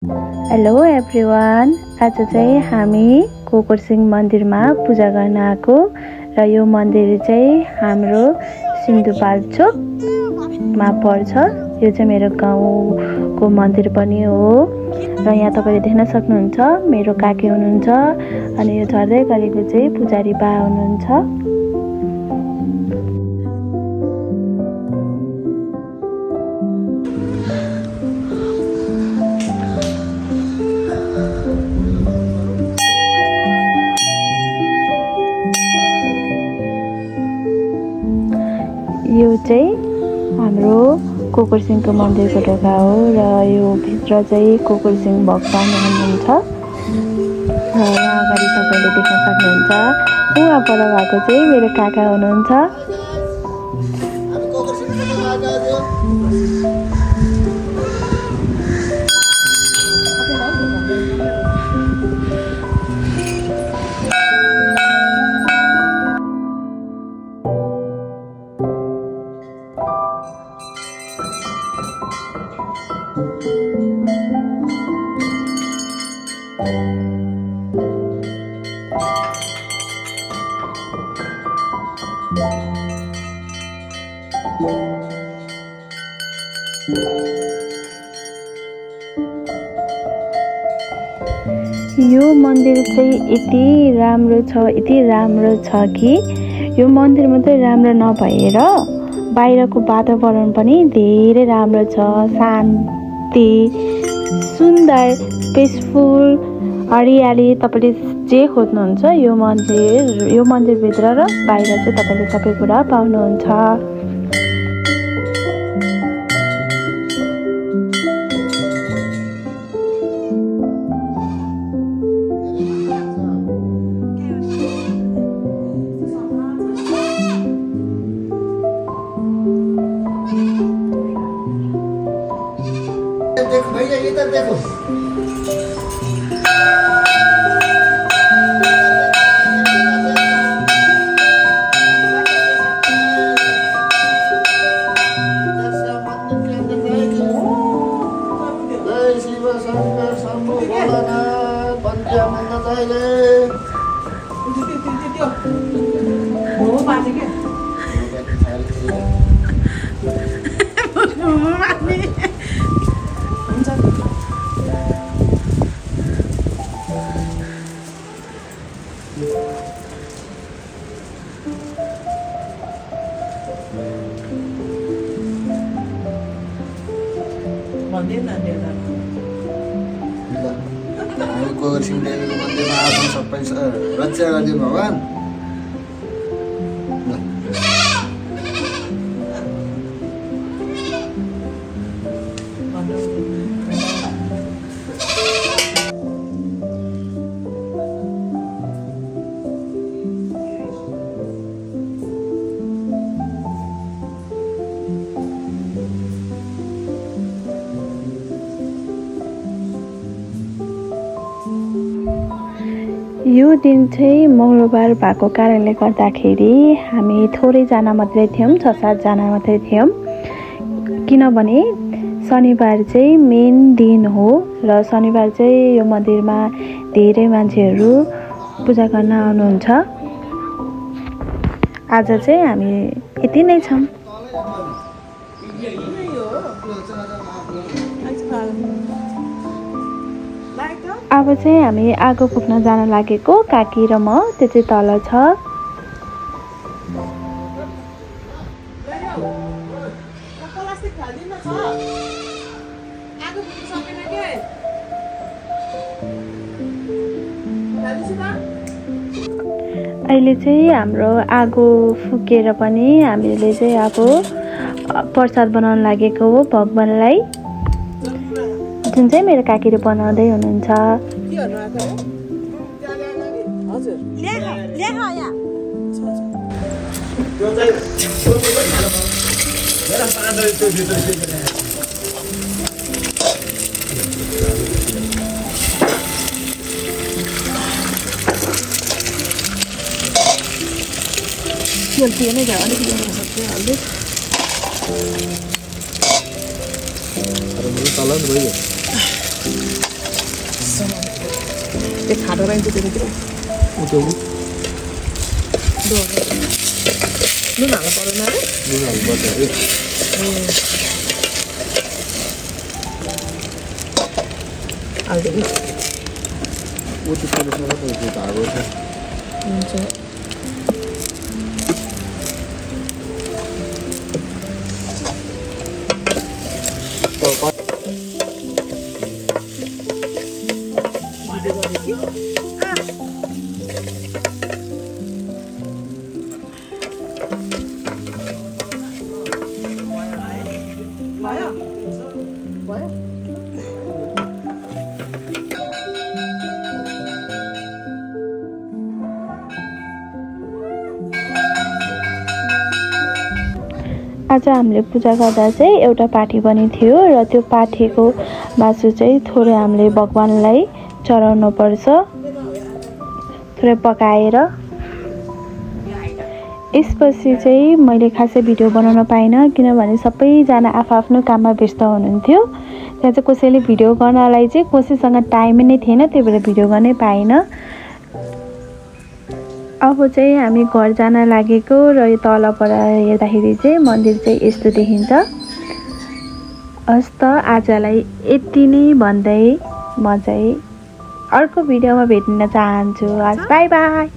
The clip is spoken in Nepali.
हेलो एभ्रिवान, आज चाहिँ हामी कोकरसिंह मन्दिरमा पूजा गर्न आएको र यो मन्दिर चाहिँ हाम्रो सिन्धुपाल्चोकमा पर्छ। यो चाहिँ मेरो गाउँको मन्दिर पनि हो र यहाँ तपाईले देख्न सक्नुहुन्छ मेरो काकी हुनुहुन्छ अनि यो झर्दै गरेको चाहिँ पुजारी बा हुनुहुन्छ। यो चाहिँ हाम्रो कोकरसिंहको मन्दिरको ढोका हो र यो भित्र चाहिँ कोकरसिंह भगवान हुनुहुन्छ र यहाँ अगाडि तपाईले देख्न सक्नुहुन्छ उहाँ पर भएको चाहिँ मेरो काका हुनुहुन्छ। यो मन्दिर चाहिँ यति राम्रो छ कि यो मन्दिर मात्रै राम्रो नभएर बाहिरको वातावरण पनि धेरै राम्रो छ। शान्ति, सुन्दर, पिसफुल, हरियाली, तपाईले जे खोज्नुहुन्छ यो मन्दिरभित्र र बाहिर चाहिँ तपाईले सबै कुरा पाउनुहुन्छ। देखो भैया इधर देखो। जय शिव शंकर शंभु भोलानाथ पंचानंद जयले। वो बाजे के कोकरसिंह देवीको मन्दिरमा आफू सबै रक्षा गरिदिनु भगवान। यो दिन चाहिँ मंगलबार भएको कारणले गर्दाखेरि हामी थोरै जना मात्रै थियौं, 6-7 जना मात्रै थियौं, किनभने शनिबार चाहिँ मेन दिन हो र शनिबार चाहिँ यो मन्दिरमा धेरै मान्छेहरू पूजा गर्न आउनुहुन्छ। आज चाहिँ हामी यति नै छौं। अब चाहिँ हामी आगो फुक्न जान लागेको काकी र म, त्यो चाहिँ तल छ। अहिले चाहिँ हाम्रो आगो फुकेर पनि हामीले चाहिँ अब प्रसाद बनाउन लागेको हो भगवानलाई, जुन चाहिँ मेरो काकीले बनाउँदै हुनुहुन्छ। Kalau menurut kalian त्यो खाँदा रहन्छ त्यो के उठ्यो नुन हाल्नु पर्दैन अरे नुन हाल्नुपर्छ अरे हाल्दिनु उठ्यो त्यो धागो छ हुन्छ आज हामीले पूजा गर्दा चाहिँ एउटा पाठी पनि थियो र त्यो पाठीको मासु चाहिँ थोरै हामीले भगवानलाई चढाउनु पर्छ थोरै पकाएर यसपछि चाहिँ मैले खासै भिडियो बनाउन पाइनँ किनभने सबैजना आफ्नो काममा व्यस्त हुनुहुन्थ्यो त्यहाँ चाहिँ कसैले भिडियो गर्नलाई चाहिँ कसैसँग टाइम नै थिएन त्यही भएर भिडियो गर्नै पाइनँ अब चाहिँ हामी घर जान लागेको र यो तलबाट हेर्दाखेरि चाहिँ मन्दिर चाहिँ यस्तो देखिन्छ हस् त आजलाई यति नै भन्दै म चाहिँ अर्को भिडियोमा भेट्न चाहन्छु हस् बाई बाई